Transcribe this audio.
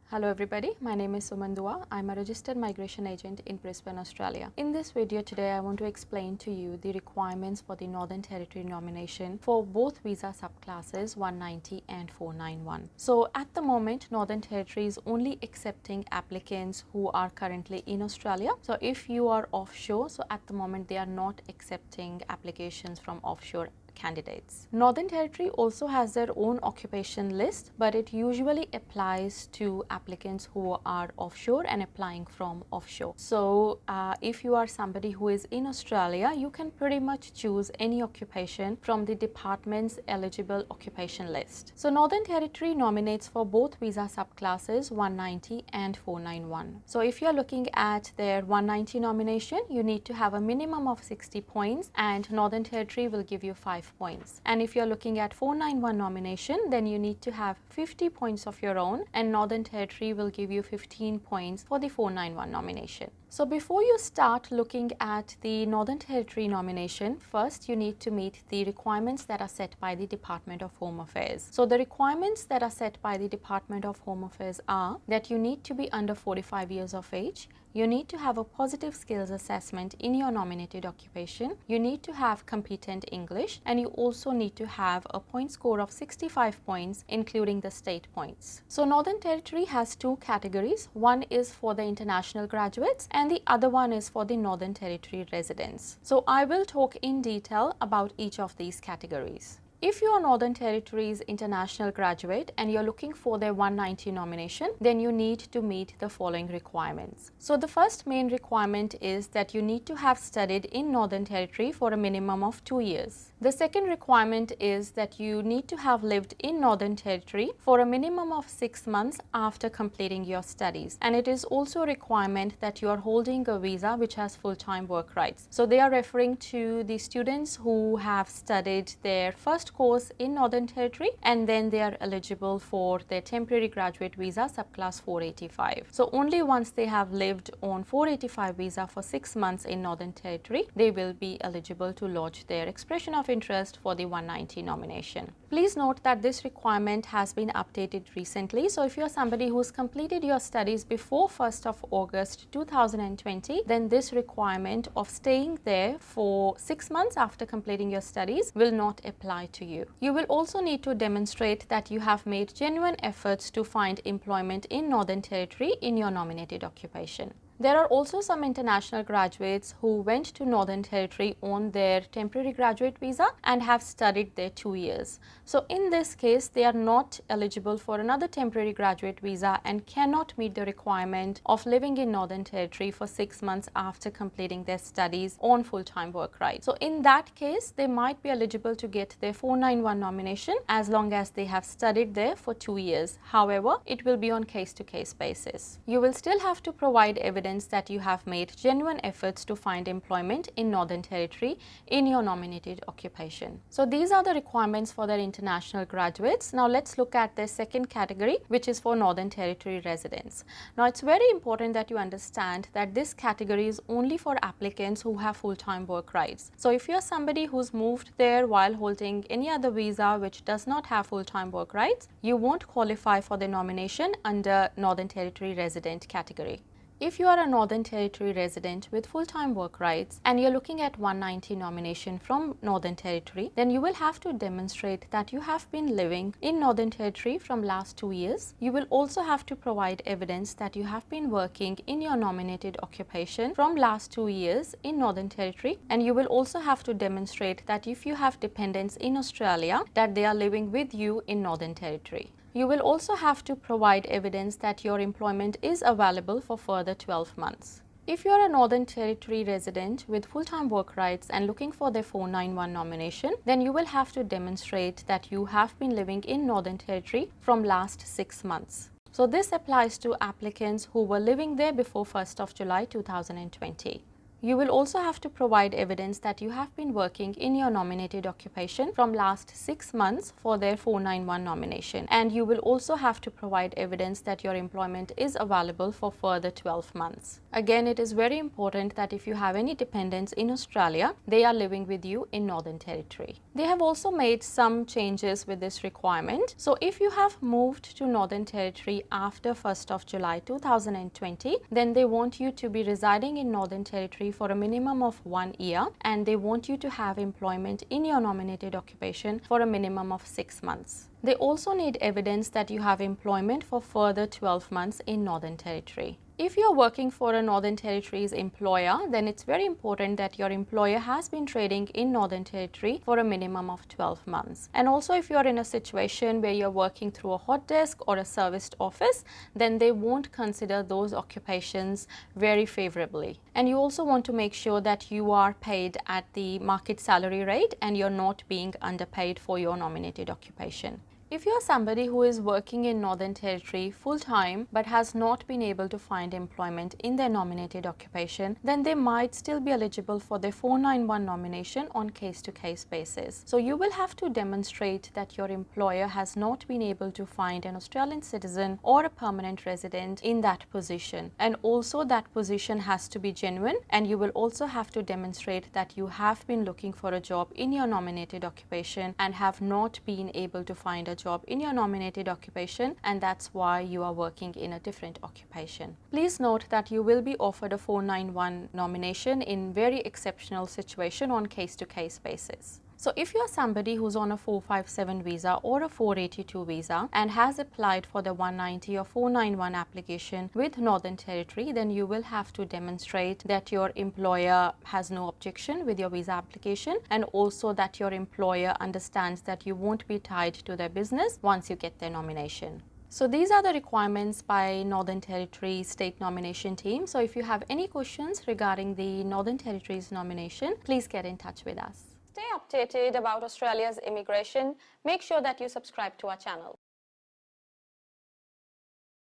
Hello everybody, my name is Suman Dua. I'm a registered migration agent in Brisbane, Australia. In this video today, I want to explain to you the requirements for the Northern Territory nomination for both visa subclasses 190 and 491. So at the moment, Northern Territory is only accepting applicants who are currently in Australia. So if you are offshore, so at the moment they are not accepting applications from offshore candidates. Northern Territory also has their own occupation list, but it usually applies to applicants who are offshore and applying from offshore. So if you are somebody who is in Australia, you can pretty much choose any occupation from the department's eligible occupation list. So Northern Territory nominates for both visa subclasses 190 and 491. So if you are looking at their 190 nomination, you need to have a minimum of 60 points and Northern Territory will give you 5 points. And if you're looking at 491 nomination, then you need to have 50 points of your own and Northern Territory will give you 15 points for the 491 nomination. So before you start looking at the Northern Territory nomination, first you need to meet the requirements that are set by the Department of Home Affairs. So the requirements that are set by the Department of Home Affairs are that you need to be under 45 years of age, you need to have a positive skills assessment in your nominated occupation, you need to have competent English, and you also need to have a point score of 65 points including the state points. So Northern Territory has two categories. One is for the international graduates and the other one is for the Northern Territory residents. So I will talk in detail about each of these categories. If you are Northern Territory's international graduate and you're looking for their 190 nomination, then you need to meet the following requirements. So the first main requirement is that you need to have studied in Northern Territory for a minimum of 2 years. The second requirement is that you need to have lived in Northern Territory for a minimum of 6 months after completing your studies. And it is also a requirement that you are holding a visa which has full-time work rights. So they are referring to the students who have studied their first course in Northern Territory and then they are eligible for their temporary graduate visa subclass 485. So only once they have lived on 485 visa for 6 months in Northern Territory, they will be eligible to lodge their expression of interest for the 190 nomination. Please note that this requirement has been updated recently. So if you are somebody who's completed your studies before 1st of August 2020, then this requirement of staying there for 6 months after completing your studies will not apply to you. You will also need to demonstrate that you have made genuine efforts to find employment in Northern Territory in your nominated occupation. There are also some international graduates who went to Northern Territory on their temporary graduate visa and have studied there 2 years. So in this case, they are not eligible for another temporary graduate visa and cannot meet the requirement of living in Northern Territory for 6 months after completing their studies on full-time work rights. So in that case, they might be eligible to get their 491 nomination as long as they have studied there for 2 years. However, it will be on case-to-case basis. You will still have to provide evidence that you have made genuine efforts to find employment in Northern Territory in your nominated occupation. So these are the requirements for their international graduates. Now let's look at their second category, which is for Northern Territory residents. Now it's very important that you understand that this category is only for applicants who have full-time work rights. So if you're somebody who's moved there while holding any other visa which does not have full-time work rights, you won't qualify for the nomination under Northern Territory resident category. If you are a Northern Territory resident with full-time work rights and you're looking at 190 nomination from Northern Territory, then you will have to demonstrate that you have been living in Northern Territory from last 2 years. You will also have to provide evidence that you have been working in your nominated occupation from last 2 years in Northern Territory, and you will also have to demonstrate that if you have dependents in Australia, that they are living with you in Northern Territory. You will also have to provide evidence that your employment is available for further 12 months. If you are a Northern Territory resident with full-time work rights and looking for their 491 nomination, then you will have to demonstrate that you have been living in Northern Territory from last 6 months. So this applies to applicants who were living there before 1st of July 2020. You will also have to provide evidence that you have been working in your nominated occupation from last 6 months for their 491 nomination, and you will also have to provide evidence that your employment is available for further 12 months. Again, it is very important that if you have any dependents in Australia, they are living with you in Northern Territory. They have also made some changes with this requirement. So if you have moved to Northern Territory after 1st of July 2020, then they want you to be residing in Northern Territory for a minimum of 1 year, and they want you to have employment in your nominated occupation for a minimum of 6 months. They also need evidence that you have employment for further 12 months in Northern Territory. If you're working for a Northern Territory's employer, then it's very important that your employer has been trading in Northern Territory for a minimum of 12 months. And also, if you're in a situation where you're working through a hot desk or a serviced office, then they won't consider those occupations very favorably. And you also want to make sure that you are paid at the market salary rate and you're not being underpaid for your nominated occupation. If you are somebody who is working in Northern Territory full-time but has not been able to find employment in their nominated occupation, then they might still be eligible for their 491 nomination on case-to-case basis. So you will have to demonstrate that your employer has not been able to find an Australian citizen or a permanent resident in that position. And also that position has to be genuine, and you will also have to demonstrate that you have been looking for a job in your nominated occupation and have not been able to find a job in your nominated occupation, and that's why you are working in a different occupation. Please note that you will be offered a 491 nomination in very exceptional situation on case-to-case basis. So if you are somebody who's on a 457 visa or a 482 visa and has applied for the 190 or 491 application with Northern Territory, then you will have to demonstrate that your employer has no objection with your visa application, and also that your employer understands that you won't be tied to their business once you get their nomination. So these are the requirements by Northern Territory State Nomination Team. So if you have any questions regarding the Northern Territory's nomination, please get in touch with us. Stay updated about Australia's immigration. Make sure that you subscribe to our channel.